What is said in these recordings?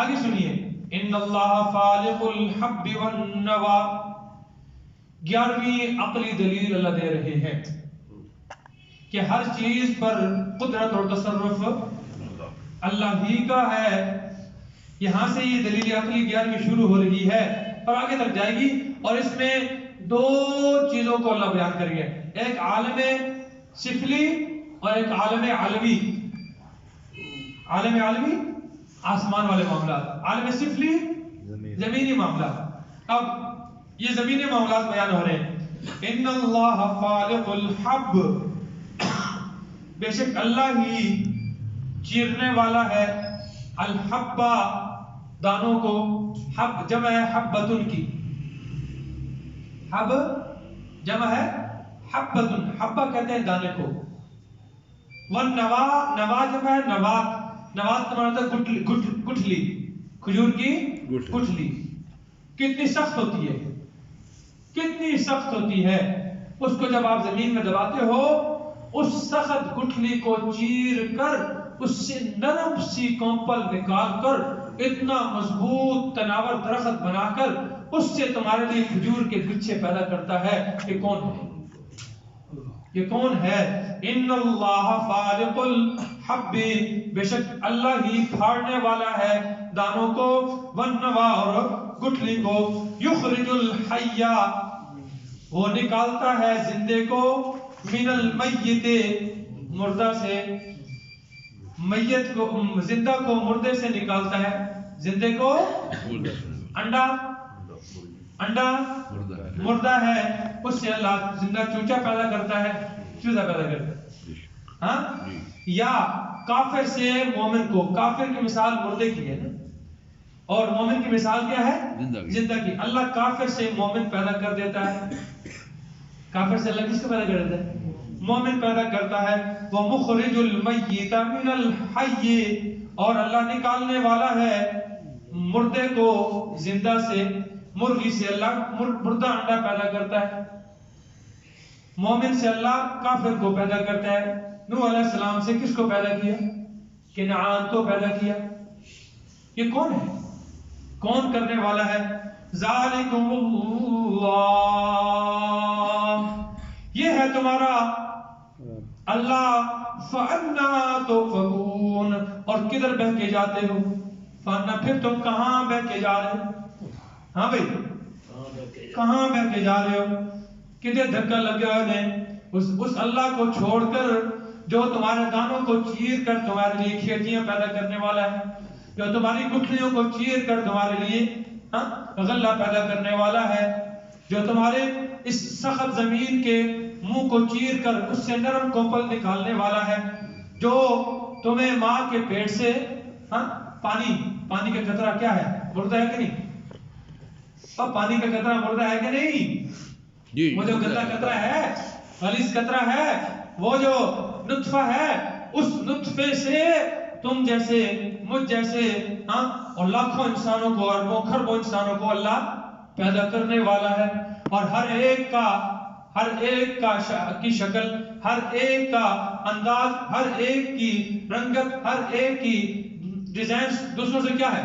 آگے سنیے، ان اللہ فالق الحب والنوا، 11ویں عقلی دلیل اللہ دے رہے ہیں کہ ہر چیز پر قدرت اور تصرف اللہ ہی کا ہے۔ یہاں سے یہ دلیل عقلی 11ویں شروع ہو رہی ہے اور آگے تک جائے گی، اور اس میں 2 چیزوں کو اللہ بیان کریں گے، ایک عالم سفلی اور ایک عالم علوی۔ عالم علوی آسمان والے معاملات، عالم سفلی زمینی معاملات۔ اب یہ زمینی معاملات بیان ہو رہے ہیں۔ ان اللہ فالق الحب، بے شک اللہ ہی چیرنے والا ہے، الحبہ دانوں کو، حب جمع ہے حبتن کی، حب جمع ہے حبتن، حبہ کہتے ہیں دانے کو، والنوا نوا جمع ہے نوات، نوات کا معنی ہوتا ہے گٹھلی، کھجور کی گٹھلی۔ کتنی سخت ہوتی ہے، کتنی سخت ہوتی ہے، اس کو جب آپ زمین میں دباتے ہو، اس سخت گٹھلی کو چیر کر اس سے نرم سی کونپل نکال کر اتنا مضبوط تناور درخت بنا کر اس سے تمہارے لیے کھجور کے گچھے پیدا کرتا ہے۔ یہ کون ہے؟ یہ کون ہے؟ ان اللہ فالق الحب، بے شک اللہ ہی پھاڑنے والا ہے دانوں کو، والنوا اور گٹھلی کو، یخرج الحی، وہ نکالتا ہے زندے کو، من المیت، مردہ سے، میت کو زندہ کو مردے سے نکالتا ہے، زندے کو انڈا مردہ ہے، اس سے اللہ زندہ چوچا پیدا کرتا ہے، چوزا پیدا کرتا ہے۔ ہاں، یا کافر سے مومن کو، کافر کی مثال مردے کی ہے اور مومن کی مثال کیا ہے؟ زندہ کی۔ اللہ کافر سے مومن پیدا کر دیتا ہے، کافر سے اللہ کس کو پیدا کر دیتا ہے؟ مومن پیدا کرتا ہے۔ وہ مخرج المیت من الحی، اور اللہ نکالنے والا ہے مردے کو زندہ سے، مرغی سے اللہ مردہ انڈا پیدا کرتا ہے، مومن سے اللہ کافر کو پیدا کرتا ہے۔ نوح علیہ السلام سے کس کو پیدا کیا؟ کنعان کو پیدا کیا۔ یہ کون ہے؟ کون کرنے والا ہے؟ ذالکم اللہ، یہ ہے تمہارا اللہ، فَأَنَّا تُؤْفَكُونَ، اور کدھر بہ کے جاتے ہو؟ فَأَنَّا، پھر تم کہاں بہ کے جا رہے ہو؟ ہاں بھئی، کہاں بہ کے جا رہے ہو؟ کدھر دھکا لگا ہے؟ اس اللہ کو چھوڑ کر جو تمہارے دانوں کو چیر کر تمہارے لیے کھیتیاں پیدا کرنے والا ہے، جو تمہاری گٹھلیوں کو چیر کر تمہارے لیے غلہ پیدا کرنے والا ہے، جو تمہارے اس سخت زمین کے منہ کو چیر کر اس سے نرم کونپل نکالنے والا ہے، جو تمہیں ماں کے پیٹ سے پانی کا قطرہ کیا ہے؟ مردہ ہے کہ نہیں؟ اب پانی کا قطرہ مردہ ہے کہ نہیں؟ وہ جو گندا قطرہ ہے، غلیظ قطرہ ہے، وہ جو نطفہ ہے، اس نطفے سے تم جیسے، مجھ جیسے اور لاکھوں انسانوں کو، اربوں کھربوں انسانوں کو اللہ پیدا کرنے والا ہے، اور ہر ایک کی شکل، ہر ایک کا انداز، ہر ایک کی رنگت، ہر ایک کی ڈیزائنز دوسروں سے کیا ہے؟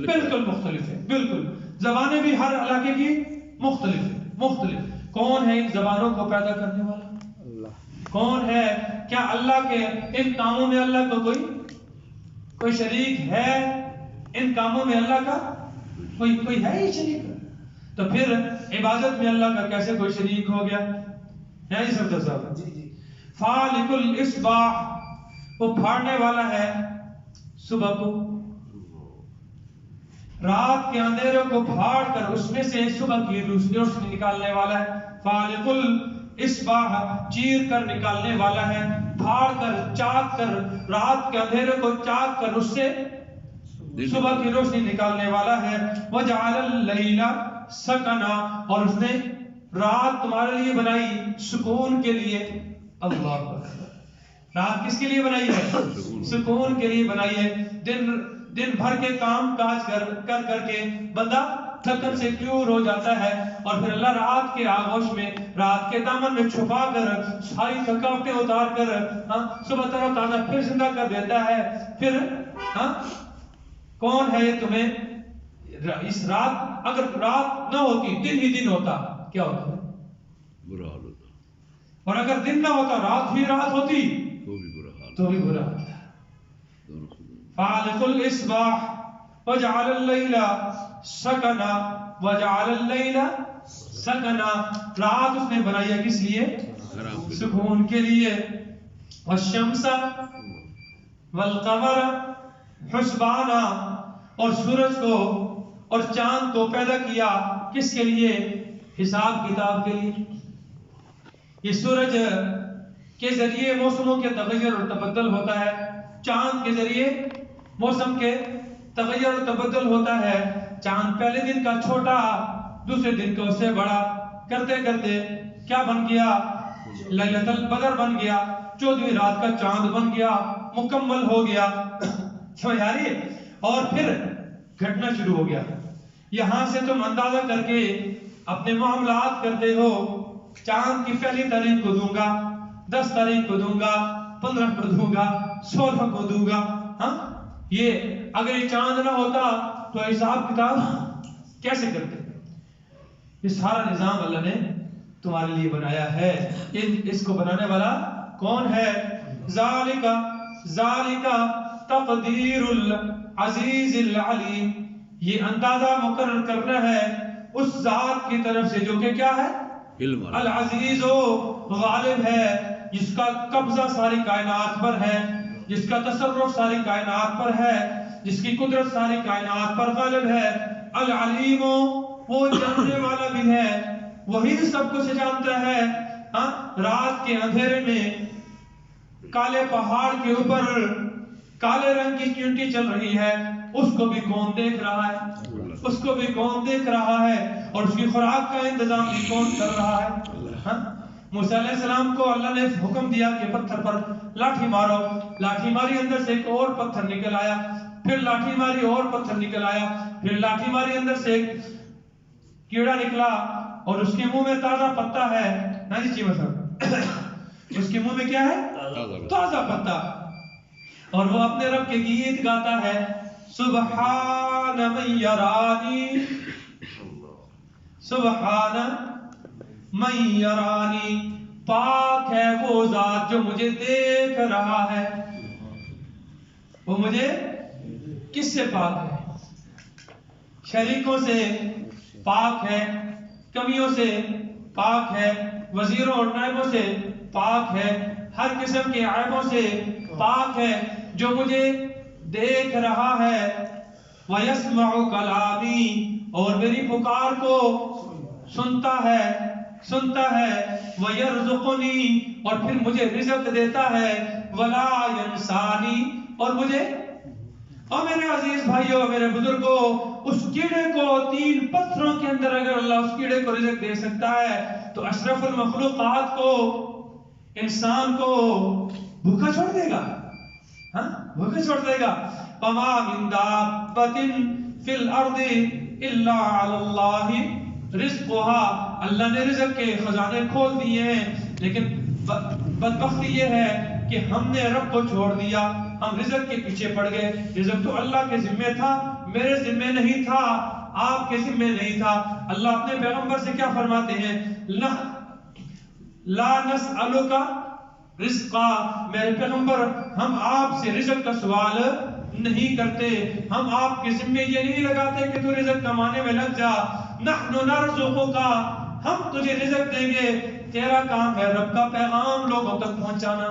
بالکل مختلف ہے، بالکل۔ زبانیں بھی ہر علاقے کی مختلف۔ کون ہے ان زبانوں کو پیدا کرنے والا؟ اللہ۔ کون ہے؟ کیا اللہ کے ان کاموں میں اللہ کو کوئی شریک ہے؟ ان کاموں میں اللہ کا کوئی ہے ہی شریک؟ تو پھر عبادت میں اللہ کا کیسے کوئی شریک ہو گیا؟ ہے جی سب صاحب؟ جی۔ فالق الاصباح، وہ پھاڑنے والا ہے صبح کو، رات کے اندھیروں کو پھاڑ کر اس میں سے صبح کی روشنی نکالنے والا ہے۔ فالق الاصباح، چیر کر نکالنے والا ہے، پھاڑ کر، چاک کر، رات کے اندھیروں کو چاک کر اس سے صبح کی روشنی نکالنے والا ہے۔ وجعل اللیل سکنا، اور اس نے رات تمہارے لیے بنائی سکون کے لیے۔ اللہ اکبر، رات کس کے لیے بنائی ہے؟ سکون کے لیے بنائی ہے۔ دن بھر کے کام کاج کر کے بندہ تھکن سے چور ہو جاتا ہے، اور پھر اللہ رات کے آغوش میں، رات کے دامن میں چھپا کر ساری تھکاوٹیں اتار کر صبح تر و تازہ پھر زندہ کر دیتا ہے۔ پھر کون ہے یہ تمہیں اس رات، اگر رات نہ ہوتی دن ہی دن ہوتا کیا ہوتا ہے؟ برا حال ہوتا. اور اگر دن نہ ہوتا رات ہی رات ہوتی تو بھی برا حال تھا. فالق الاصباح وجعل الليل سکنا وجعل الليل سکنا، رات اس نے بنائی ہے کس لیے؟ سکون کے لیے. والشمس والقمر حسبانا، اور سورج کو اور چاند کو پیدا کیا کس کے لیے؟ حساب کتاب کے لیے. یہ سورج کے ذریعے موسموں کے تغیر اور تبدل ہوتا ہے، چاند کے ذریعے موسم کے تغیر اور تبدل ہوتا ہے. چاند پہلے دن کا چھوٹا دوسرے دن کا اس سے بڑا کرتے کرتے کیا بن گیا؟ لیلۃ البدر بن گیا، 14ویں رات کا چاند بن گیا، مکمل ہو گیا. سمجھ آ رہی ہے؟ اور پھر گھٹنا شروع ہو گیا. یہاں سے تم اندازہ کر کے اپنے معاملات کرتے ہو، چاند کی پہلی تاریخ کو دوں گا، 10 تاریخ کو دوں گا، 15 کو دوں گا، 16 کو دوں گا. ہاں یہ اگر یہ چاند نہ ہوتا تو حساب کتاب کیسے کرتے؟ یہ سارا نظام اللہ نے تمہارے لیے بنایا ہے. اس کو بنانے والا کون ہے؟ ذالک تقدیر العزیز العلیم، یہ اندازہ مقرر کرنا ہے اس ذات کی طرف سے جو کہ کیا ہے؟ العزیز و غالب ہے، جس کا قبضہ ساری کائنات پر ہے، جس کا تصرف ساری کائنات پر ہے، جس کی قدرت ساری کائنات پر غالب ہے. العلیم، وہ جاننے والا بھی ہے، وہی سب کچھ جانتا ہے. رات کے اندھیرے میں کالے پہاڑ کے اوپر کالے رنگ کی چینٹی چل رہی ہے، اس کو بھی کون دیکھ رہا ہے؟ اس کو بھی کون دیکھ رہا ہے؟ اور اس کی خوراک کا انتظام بھی کون کر رہا ہے؟ موسیٰ علیہ السلام کو اللہ نے حکم دیا کہ پتھر پر لاٹھی مارو، لاٹھی ماری، اندر سے ایک اور پتھر نکل آیا، پھر لاٹھی ماری اور پتھر نکل آیا، پھر لاٹھی ماری، اندر سے ایک کیڑا نکلا اور اس کے منہ میں تازہ پتا ہے. جی مثلا اس کے منہ میں کیا ہے؟ تازہ پتا. اور وہ اپنے رب کے گیت گاتا ہے، سبحان من یرانی، سبحان من یرانی، پاک ہے وہ ذات جو مجھے دیکھ رہا ہے. وہ مجھے کس سے پاک ہے؟ شریکوں سے پاک ہے، کمیوں سے پاک ہے، وزیروں اور نائبوں سے پاک ہے، ہر قسم کے عیبوں سے پاک ہے، جو مجھے دیکھ رہا ہے. وَيَسْمَعُ كَلَامِي، اور میری پکار کو سنتا ہے. وَيَرْزُقُنِي، اور پھر مجھے رزق دیتا ہے. وَلَا يَنْسَانِي، اور مجھے، اور میرے عزیز بھائیوں، میرے بزرگوں، اس کیڑے کو 3 پتھروں کے اندر اگر اللہ اس کیڑے کو رزق دے سکتا ہے تو اشرف المخلوقات کو، انسان کو بھوکا چھوڑ دے گا؟ بھوکا چھوڑ دے گا. وَمَا مِن دَابَّةٍ فِي الْأَرْضِ إِلَّا عَلَى اللَّهِ رِزْقُهَا، اللہ نے رزق کے خزانے کھول دیے ہیں، لیکن بدبختی یہ ہے کہ ہم نے رب کو چھوڑ دیا، ہم رزق کے پیچھے پڑ گئے. رزق تو اللہ کے ذمہ تھا، میرے ذمہ نہیں تھا، آپ کے ذمہ نہیں تھا. اللہ اپنے پیغمبر سے کیا فرماتے ہیں؟ لا نسألک رزقا، میرے پیغمبر ہم آپ سے رزق کا سوال نہیں کرتے، ہم آپ کے ذمہ یہ نہیں لگاتے کہ تو رزق کمانے میں لگ جا. نحن نرزقک، ہم تجھے رزق دیں گے. تیرا کام ہے رب کا پیغام لوگوں تک پہنچانا،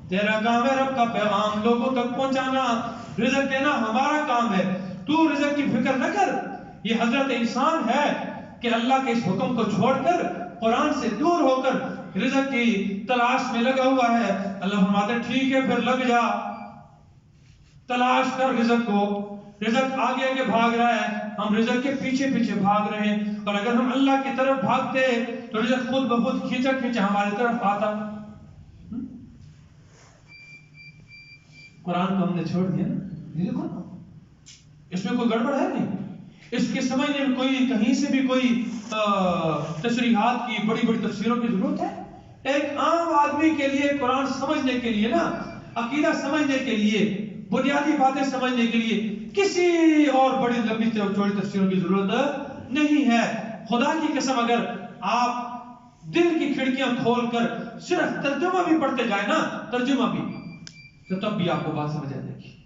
تیرا کام ہے رب کا پیغام لوگوں تک پہنچانا. رزق دینا ہمارا کام ہے، تو رزق کی فکر نہ کر. یہ حضرت انسان ہے کہ اللہ کے اس حکم کو چھوڑ کر قرآن سے دور ہو کر رزق کی تلاش میں لگا ہوا ہے. اللہ فرماتے ٹھیک ہے پھر لگ جا، تلاش کر رزق کو. رزق آگے آگے بھاگ رہا ہے، ہم رزق کے پیچھے پیچھے بھاگ رہے ہیں. اور اگر ہم اللہ کی طرف بھاگتے تو رزق خود بخود کھینچا کھینچا ہماری طرف آتا. قرآن کو ہم نے چھوڑ دیا نا. دیکھو اس میں کوئی گڑبڑ ہے نہیں، اس کے سمجھنے میں کوئی کہیں سے بھی کوئی تشریحات کی بڑی بڑی تفسیروں کی ضرورت ہے. ایک عام آدمی کے لیے قرآن سمجھنے کے لیے نا، عقیدہ سمجھنے کے لیے، بنیادی باتیں سمجھنے کے لیے کسی اور بڑی لمبی چوڑی تفسیروں کی ضرورت نہیں ہے. خدا کی قسم اگر آپ دل کی کھڑکیاں کھول کر صرف ترجمہ بھی پڑھتے جائیں نا، ترجمہ بھی، تو تب بھی آپ کو بات سمجھ آ جائے گی.